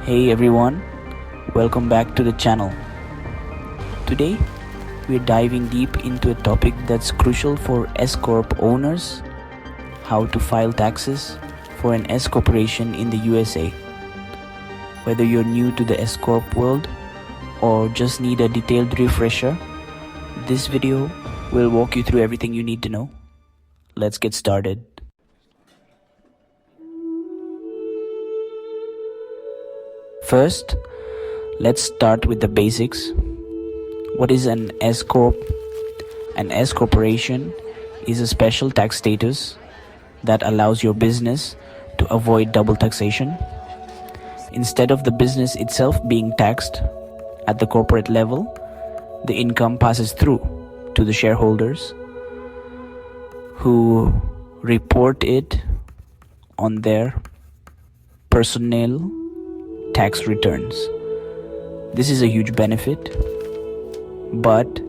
Hey everyone, welcome back to the channel. Today, we're diving deep into a topic that's crucial for S Corp owners: how to file taxes for an S corporation in the USA. Whether you're new to the S Corp world or just need a detailed refresher, this video will walk you through everything you need to know. Let's get started. First, let's start with the basics. What is an S Corp? An S corporation is a special tax status that allows your business to avoid double taxation. Instead of the business itself being taxed at the corporate level, the income passes through to the shareholders who report it on their personal tax returns. This is a huge benefit, but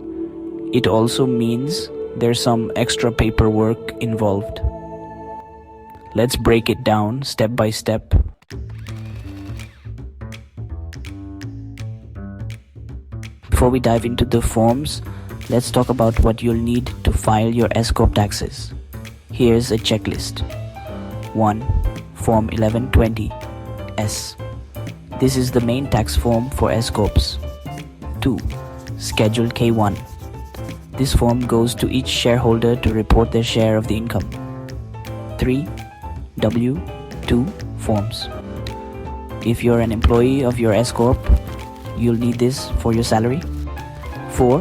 it also means there's some extra paperwork involved. Let's break it down step by step. Before we dive into the forms, let's talk about what you'll need to file your S Corp taxes. Here's a checklist. 1. Form 1120-S. This is the main tax form for S Corps. 2. Schedule K1. This form goes to each shareholder to report their share of the income. 3. W-2 forms. If you're an employee of your S Corp, you'll need this for your salary. 4.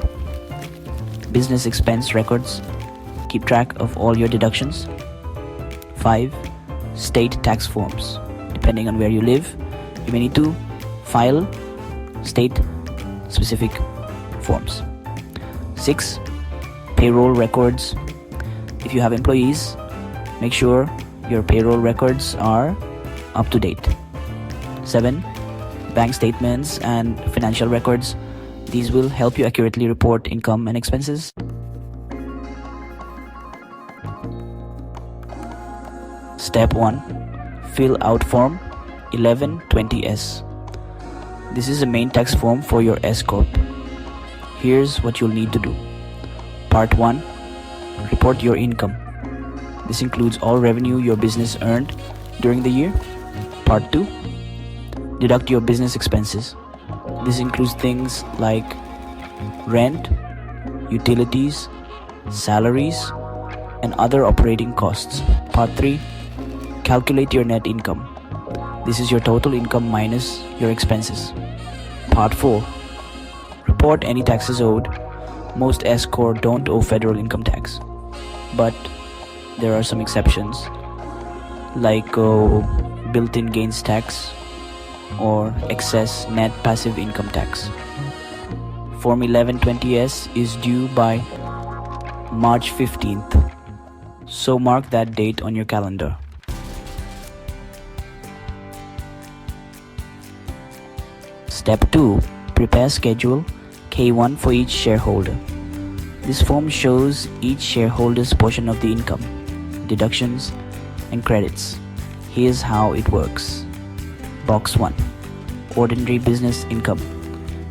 Business expense records. Keep track of all your deductions. 5. State tax forms. Depending on where you live, you may need to file state-specific forms. 6. Payroll records. If you have employees, make sure your payroll records are up to date. 7. Bank statements and financial records. These will help you accurately report income and expenses. Step 1. Fill out form 1120-S. This is a main tax form for your S Corp. Here's what you'll need to do. Part 1. Report your income. This includes all revenue your business earned during the year. Part 2. Deduct your business expenses. This includes things like rent, utilities, salaries, and other operating costs. Part 3. Calculate your net income. This is your total income minus your expenses. Part 4. Report any taxes owed. Most S Corp don't owe federal income tax, but there are some exceptions like built-in gains tax or excess net passive income tax. Form 1120-S is due by March 15th, so mark that date on your calendar. Step 2. Prepare Schedule K1 for each shareholder. This form shows each shareholder's portion of the income, deductions, and credits. Here's how it works. Box 1. Ordinary business income.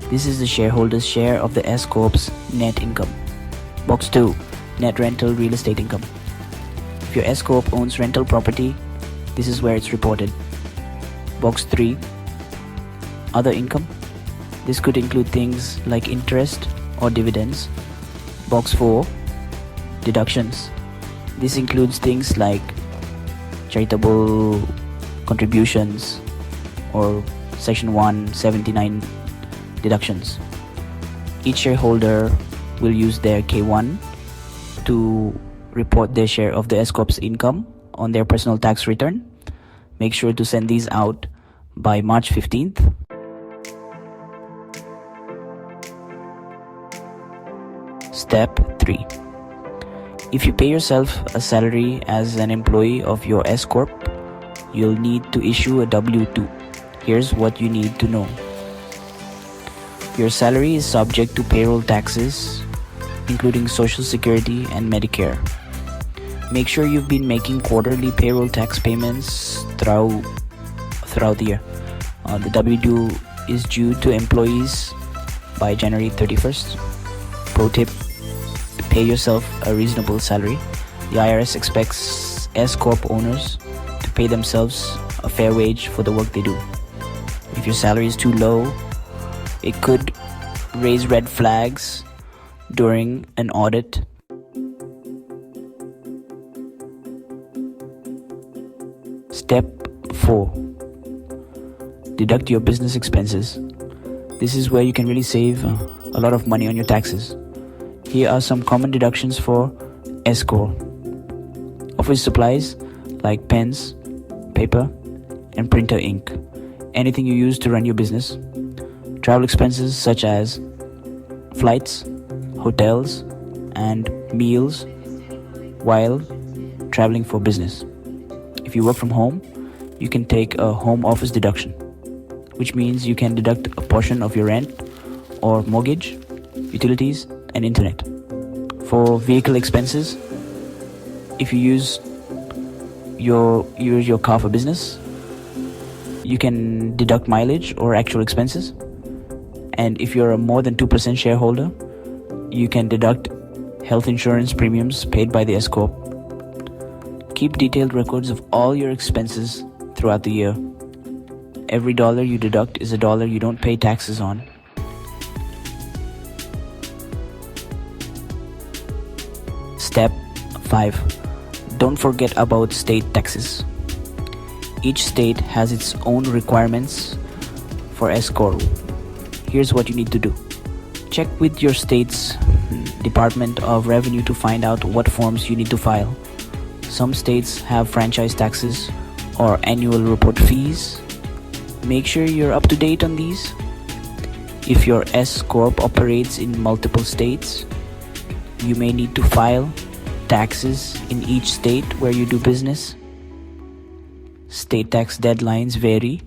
This is the shareholder's share of the S Corp's net income. Box 2. Net rental real estate income. If your S Corp owns rental property, this is where it's reported. Box 3. Other income. This could include things like interest or dividends. Box 4. Deductions. This includes things like charitable contributions or Section 179 deductions. Each shareholder will use their K1 to report their share of the S Corp's income on their personal tax return. Make sure to send these out by March 15th. Step 3. If you pay yourself a salary as an employee of your S Corp, you'll need to issue a W-2. Here's what you need to know. Your salary is subject to payroll taxes, including Social Security and Medicare. Make sure you've been making quarterly payroll tax payments throughout the year. The W-2 is due to employees by January 31st. Pro tip: pay yourself a reasonable salary. The IRS expects S Corp owners to pay themselves a fair wage for the work they do. If your salary is too low, it could raise red flags during an audit. Step 4. Deduct your business expenses. This is where you can really save a lot of money on your taxes. Here are some common deductions for S Corp. Office supplies like pens, paper, and printer ink. Anything you use to run your business. Travel expenses such as flights, hotels, and meals while traveling for business. If you work from home, you can take a home office deduction, which means you can deduct a portion of your rent or mortgage, utilities, and internet. For vehicle expenses, if you use your car for business, you can deduct mileage or actual expenses. And if you're a more than 2% shareholder, you can deduct health insurance premiums paid by the S Corp. Keep detailed records of all your expenses throughout the year. Every dollar you deduct is a dollar you don't pay taxes on. Step 5. Don't forget about state taxes. Each state has its own requirements for S Corp. Here's what you need to do. Check with your state's Department of Revenue to find out what forms you need to file. Some states have franchise taxes or annual report fees. Make sure you're up to date on these. If your S Corp operates in multiple states, you may need to file taxes in each state where you do business. State tax deadlines vary,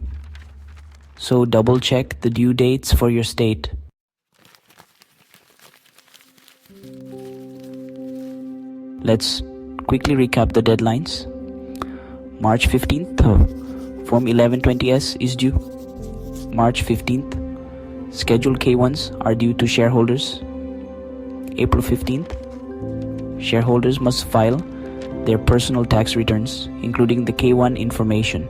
so double check the due dates for your state. Let's quickly recap the deadlines. March 15th, Form 1120S is due. March 15th, Schedule K1s are due to shareholders. April 15th, shareholders must file their personal tax returns, including the K1 information.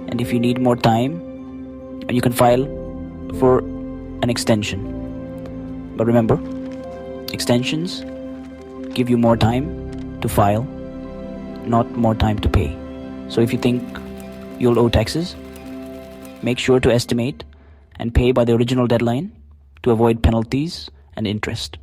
And if you need more time, you can file for an extension. But remember, extensions give you more time to file, not more time to pay. So if you think you'll owe taxes, make sure to estimate and pay by the original deadline to avoid penalties and interest.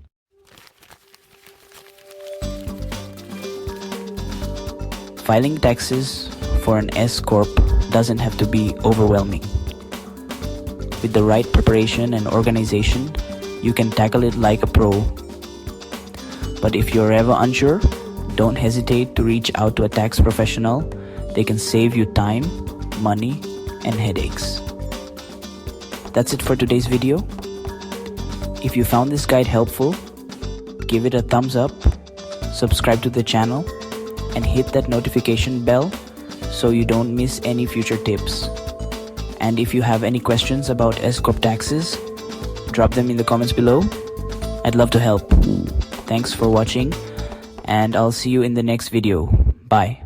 Filing taxes for an S Corp doesn't have to be overwhelming. With the right preparation and organization, you can tackle it like a pro. But if you're ever unsure, don't hesitate to reach out to a tax professional. They can save you time, money, and headaches. That's it for today's video. If you found this guide helpful, give it a thumbs up, subscribe to the channel, and hit that notification bell so you don't miss any future tips. And if you have any questions about S Corp taxes, drop them in the comments below. I'd love to help. Thanks for watching, and I'll see you in the next video. Bye.